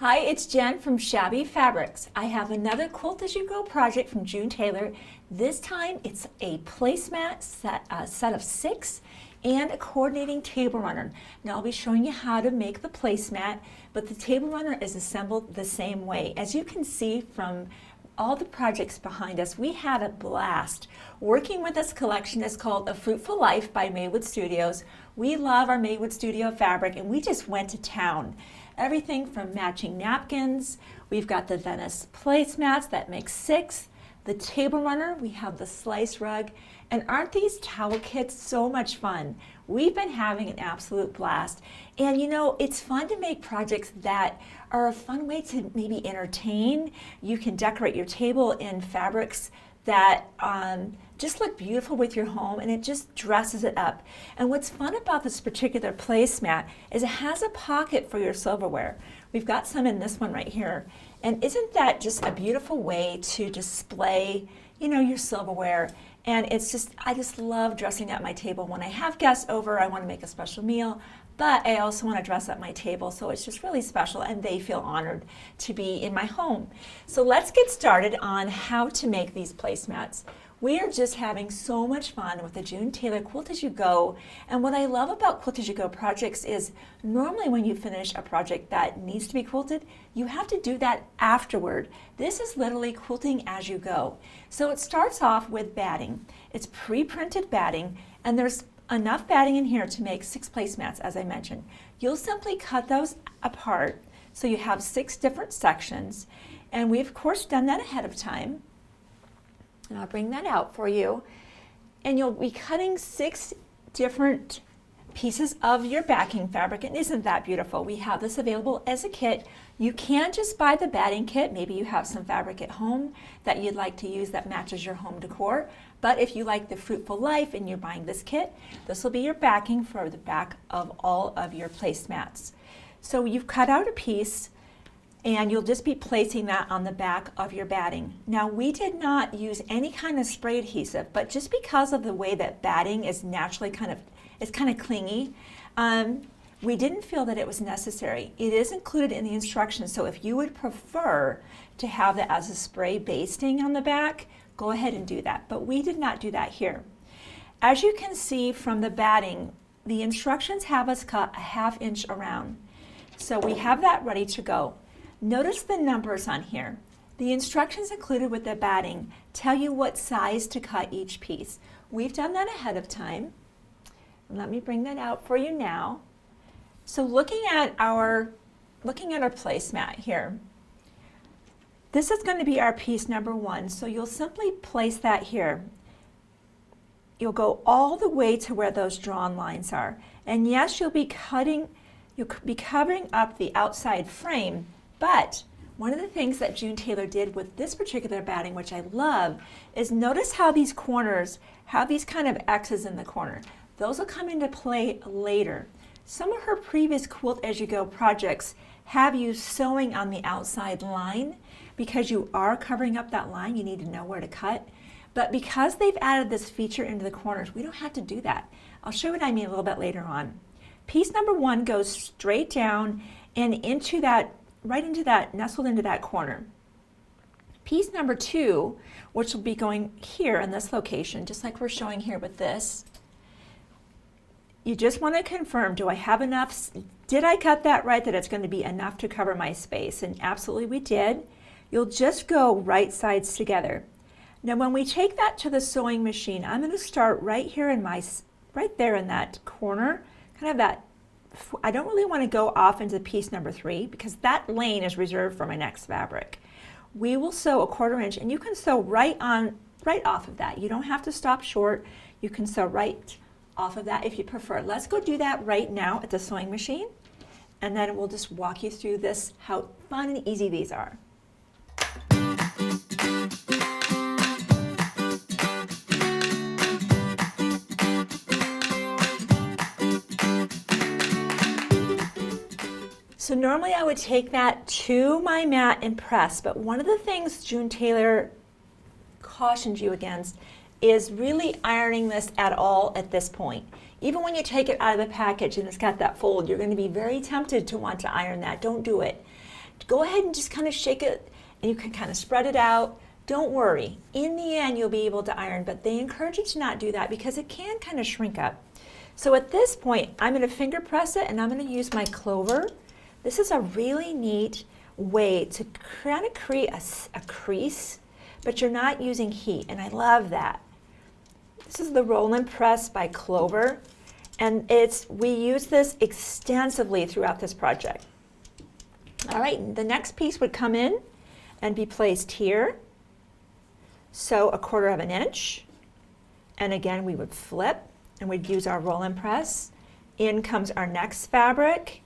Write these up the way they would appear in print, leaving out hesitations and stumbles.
Hi, it's Jen from Shabby Fabrics. I have another Quilt As You Go project from June Tailor. This time it's a placemat set of 6 and a coordinating table runner. Now I'll be showing you how to make the placemat, but the table runner is assembled the same way. As you can see from all the projects behind us, we had a blast working with this collection. It's called A Fruitful Life by Maywood Studios. We love our Maywood Studio fabric and we just went to town. Everything from matching napkins, we've got the Venice Placemats that make 6, the table runner, we have the slice rug, and aren't these towel kits so much fun? We've been having an absolute blast. And you know, it's fun to make projects that are a fun way to maybe entertain. You can decorate your table in fabrics that just look beautiful with your home, and it just dresses it up. And what's fun about this particular placemat is it has a pocket for your silverware. We've got some in this one right here. And isn't that just a beautiful way to display, you know, your silverware? And it's just, I just love dressing up my table. When I have guests over, I want to make a special meal, but I also want to dress up my table, so it's just really special and they feel honored to be in my home. So let's get started on how to make these placemats. We are just having so much fun with the June Tailor Quilt As You Go. And what I love about Quilt As You Go projects is normally when you finish a project that needs to be quilted, you have to do that afterward. This is literally quilting as you go. So it starts off with batting. It's pre-printed batting, and there's enough batting in here to make 6 placemats, as I mentioned. You'll simply cut those apart so you have 6 different sections, and we've of course done that ahead of time. And I'll bring that out for you. And you'll be cutting 6 different pieces of your backing fabric, and isn't that beautiful? We have this available as a kit. You can just buy the batting kit. Maybe you have some fabric at home that you'd like to use that matches your home decor. But if you like the Fruitful Life and you're buying this kit, this will be your backing for the back of all of your placemats. So you've cut out a piece, and you'll just be placing that on the back of your batting. Now, we did not use any kind of spray adhesive, but just because of the way that batting is naturally kind of clingy, we didn't feel that it was necessary. It is included in the instructions, so if you would prefer to have that as a spray basting on the back, go ahead and do that, but we did not do that here. As you can see from the batting, the instructions have us cut a 1/2 inch around. So we have that ready to go. Notice the numbers on here. The instructions included with the batting tell you what size to cut each piece. We've done that ahead of time. Let me bring that out for you now. So looking at our placemat here, this is going to be our piece number 1. So you'll simply place that here. You'll go all the way to where those drawn lines are. And yes, you'll be covering up the outside frame. But one of the things that June Tailor did with this particular batting, which I love, is notice how these corners have these kind of X's in the corner. Those will come into play later. Some of her previous Quilt As You Go projects have you sewing on the outside line. Because you are covering up that line, you need to know where to cut. But because they've added this feature into the corners, we don't have to do that. I'll show you what I mean a little bit later on. Piece number 1 goes straight down and into that, nestled into that corner. Piece number 2, which will be going here in this location, just like we're showing here with this, you just want to confirm, do I have enough? Did I cut that right, that it's going to be enough to cover my space? And absolutely we did. You'll just go right sides together. Now when we take that to the sewing machine, I'm going to start right here in right there in that corner, kind of that. I don't really want to go off into piece number 3 because that lane is reserved for my next fabric. We will sew a 1/4 inch, and you can sew right off of that. You don't have to stop short. You can sew right off of that if you prefer. Let's go do that right now at the sewing machine, and then we'll just walk you through this, how fun and easy these are. So normally I would take that to my mat and press, but one of the things June Tailor cautions you against is really ironing this at all at this point. Even when you take it out of the package and it's got that fold, you're going to be very tempted to want to iron that. Don't do it. go ahead and just kind of shake it, and you can kind of spread it out. Don't worry, in the end you'll be able to iron, but they encourage you to not do that because it can kind of shrink up. So at this point, I'm going to finger press it, and I'm going to use my clover. This is a really neat way to kind of create a crease, but you're not using heat, and I love that. This is the Roll and Press by Clover, and we use this extensively throughout this project. All right, the next piece would come in and be placed here. So 1/4 inch, and again we would flip and we'd use our roll and press. In comes our next fabric,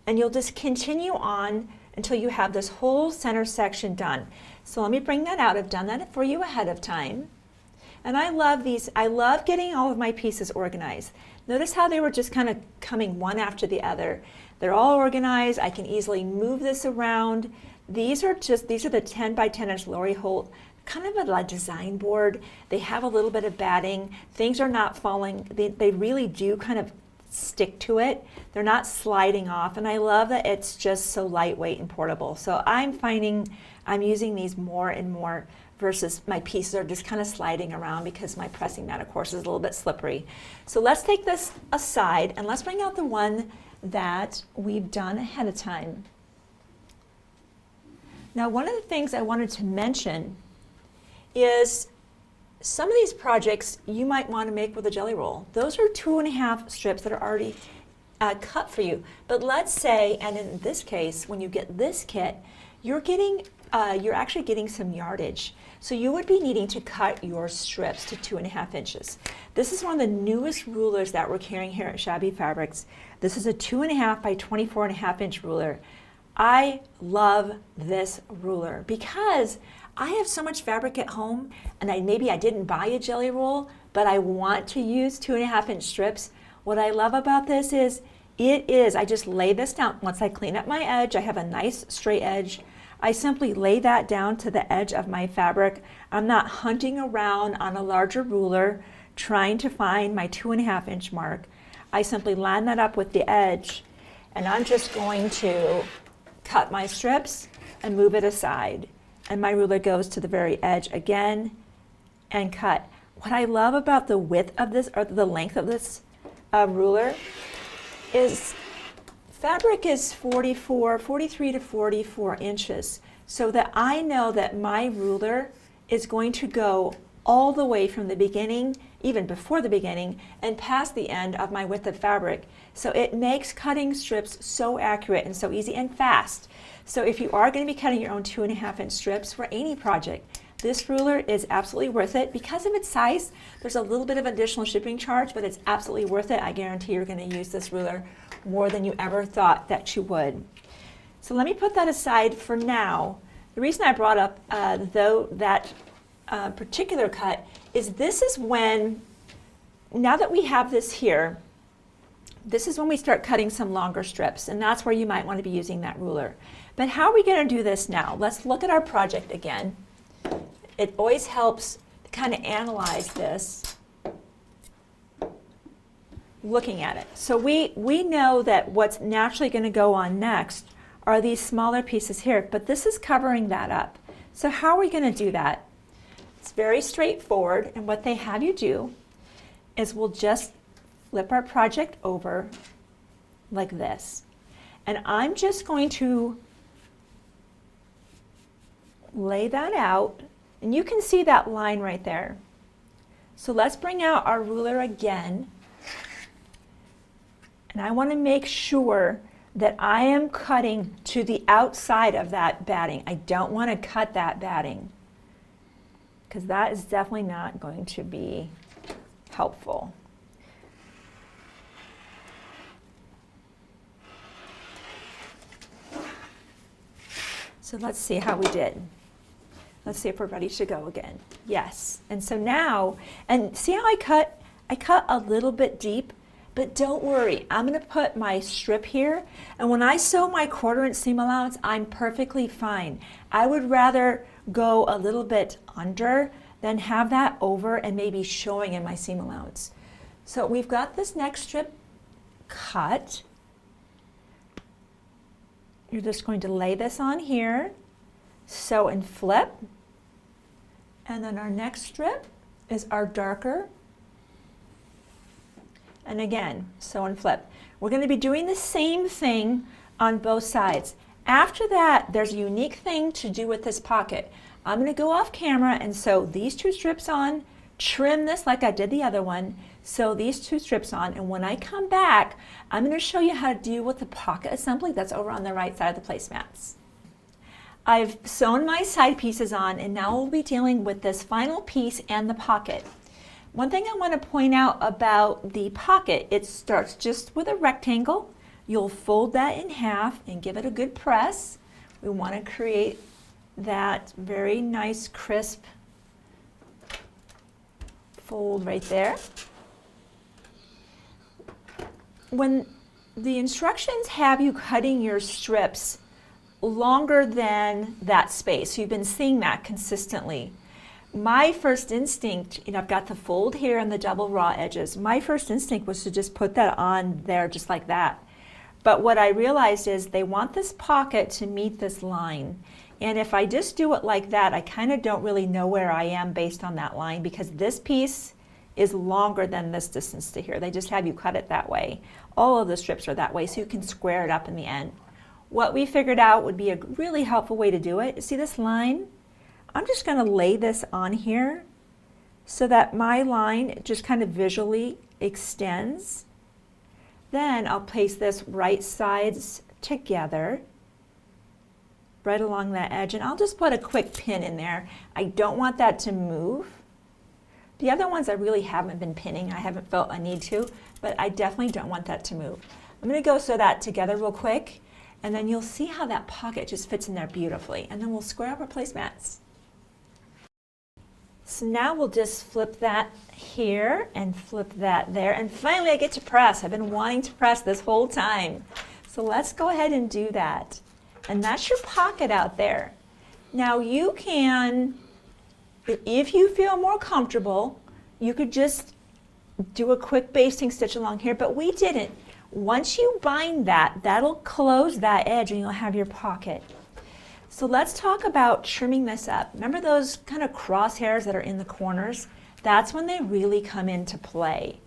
and you'll just continue on until you have this whole center section done. So let me bring that out. I've done that for you ahead of time. And I love these. I love getting all of my pieces organized. Notice how they were just kind of coming one after the other. They're all organized. I can easily move this around. These are the 10 by 10 inch Lori Holt, kind of a design board. They have a little bit of batting. Things are not falling. They really do kind of stick to it. They're not sliding off, and I love that it's just so lightweight and portable. So I'm finding I'm using these more and more versus my pieces are just kind of sliding around because my pressing mat, of course, is a little bit slippery. So let's take this aside and let's bring out the one that we've done ahead of time. Now, one of the things I wanted to mention is some of these projects you might want to make with a jelly roll. Those are 2.5 strips that are already cut for you. But let's say, and in this case, when you get this kit, you're actually getting some yardage. So you would be needing to cut your strips to 2.5 inches. This is one of the newest rulers that we're carrying here at Shabby Fabrics. This is a 2.5 by 24.5 inch ruler. I love this ruler because I have so much fabric at home, and maybe I didn't buy a jelly roll, but I want to use 2.5 inch strips. What I love about this is I just lay this down. Once I clean up my edge, I have a nice straight edge. I simply lay that down to the edge of my fabric. I'm not hunting around on a larger ruler trying to find my 2.5 inch mark. I simply line that up with the edge, and I'm just going to cut my strips and move it aside. And my ruler goes to the very edge again and cut. What I love about the width of this, or the length of this ruler, is fabric is 43 to 44 inches, so that I know that my ruler is going to go all the way from the beginning, even before the beginning, and past the end of my width of fabric. So it makes cutting strips so accurate and so easy and fast. So if you are going to be cutting your own 2.5 inch strips for any project, this ruler is absolutely worth it. Because of its size, there's a little bit of additional shipping charge, but it's absolutely worth it. I guarantee you're going to use this ruler more than you ever thought that you would. So let me put that aside for now. The reason I brought up that particular cut is this is when, now that we have this here, this is when we start cutting some longer strips, and that's where you might want to be using that ruler. But how are we going to do this now? Let's look at our project again. It always helps to kind of analyze this looking at it. So we know that what's naturally going to go on next are these smaller pieces here, but this is covering that up. So how are we going to do that? It's very straightforward, and what they have you do is we'll just flip our project over like this. And I'm just going to lay that out, and you can see that line right there. So let's bring out our ruler again, and I want to make sure that I am cutting to the outside of that batting. I don't want to cut that batting, because that is definitely not going to be helpful. So let's see how we did. Let's see if we're ready to go again. Yes. And so now, and see how I cut? I cut a little bit deep, but don't worry. I'm going to put my strip here, and when I sew my 1/4 inch seam allowance, I'm perfectly fine. I would rather go a little bit under than have that over and maybe showing in my seam allowance. So we've got this next strip cut. You're just going to lay this on here, sew and flip, and then our next strip is our darker, and again, sew and flip. We're going to be doing the same thing on both sides. After that, there's a unique thing to do with this pocket. I'm going to go off camera and sew these two strips on, trim this like I did the other one, sew these two strips on, and when I come back, I'm going to show you how to deal with the pocket assembly that's over on the right side of the placemats. I've sewn my side pieces on, and now we'll be dealing with this final piece and the pocket. One thing I want to point out about the pocket, it starts just with a rectangle. You'll fold that in half and give it a good press. We want to create that very nice crisp fold right there. When the instructions have you cutting your strips longer than that space, so you've been seeing that consistently. My first instinct, I've got the fold here and the double raw edges. My first instinct was to just put that on there just like that. But what I realized is they want this pocket to meet this line. And if I just do it like that, I kind of don't really know where I am based on that line, because this piece is longer than this distance to here. They just have you cut it that way. All of the strips are that way, so you can square it up in the end. What we figured out would be a really helpful way to do it. See this line? I'm just going to lay this on here so that my line just kind of visually extends. Then I'll place this right sides together, right along that edge, and I'll just put a quick pin in there. I don't want that to move. The other ones I really haven't been pinning. I haven't felt a need to, but I definitely don't want that to move. I'm going to go sew that together real quick, and then you'll see how that pocket just fits in there beautifully, and then we'll square up our placemats. So now we'll just flip that here and flip that there, and finally I get to press. I've been wanting to press this whole time. So let's go ahead and do that. And that's your pocket out there. Now you can, if you feel more comfortable, you could just do a quick basting stitch along here, but we didn't. Once you bind that, that'll close that edge and you'll have your pocket. So let's talk about trimming this up. Remember those kind of crosshairs that are in the corners? That's when they really come into play.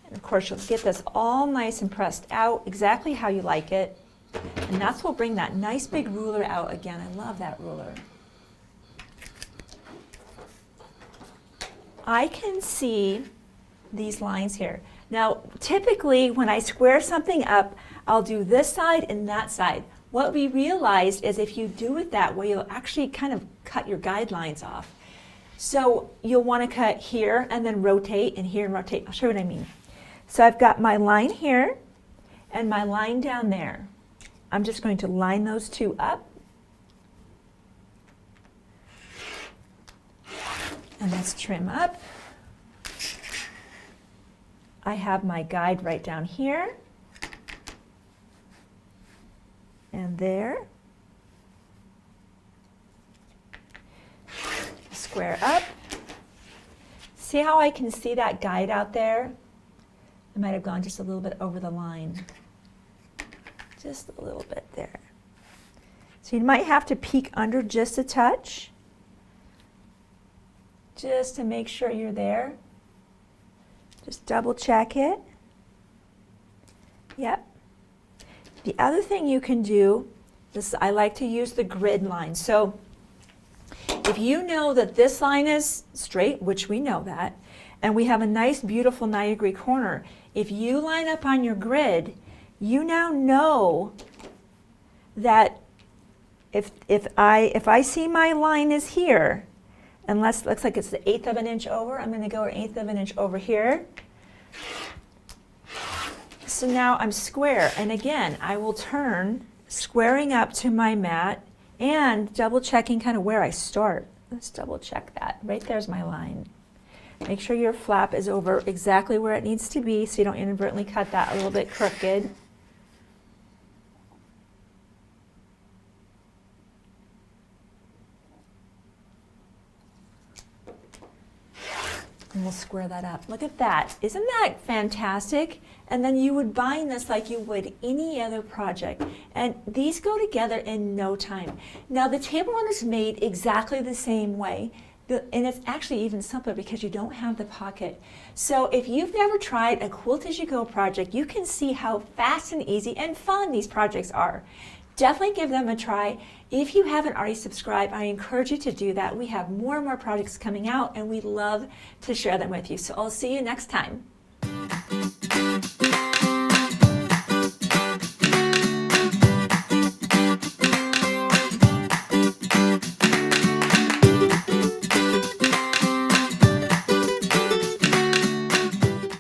And of course you'll get this all nice and pressed out exactly how you like it. And that's what will bring that nice big ruler out again. I love that ruler. I can see these lines here. Now typically when I square something up, I'll do this side and that side. What we realized is if you do it that way, you'll actually kind of cut your guidelines off. So you'll want to cut here and then rotate and here and rotate. I'll show you what I mean. So I've got my line here and my line down there. I'm just going to line those two up. And let's trim up. I have my guide right down here. And there. Square up. See how I can see that guide out there? I might have gone just a little bit over the line. Just a little bit there. So you might have to peek under just a touch, just to make sure you're there. Just double check it. Yep. The other thing you can do is I like to use the grid line. So if you know that this line is straight, which we know that, and we have a nice beautiful 90-degree corner, if you line up on your grid, you now know that if I see my line is here, and looks like it's the 1/8 of an inch over, I'm going to go 1/8 of an inch over here. So now I'm square, and again, I will turn, squaring up to my mat and double checking kind of where I start. Let's double check that. Right there's my line. Make sure your flap is over exactly where it needs to be so you don't inadvertently cut that a little bit crooked. And we'll square that up. Look at that. Isn't that fantastic? And then you would bind this like you would any other project. And these go together in no time. Now the table runner's made exactly the same way. And it's actually even simpler because you don't have the pocket. So if you've never tried a Quilt As You Go project, you can see how fast and easy and fun these projects are. Definitely give them a try. If you haven't already subscribed, I encourage you to do that. We have more and more projects coming out and we love to share them with you. So I'll see you next time.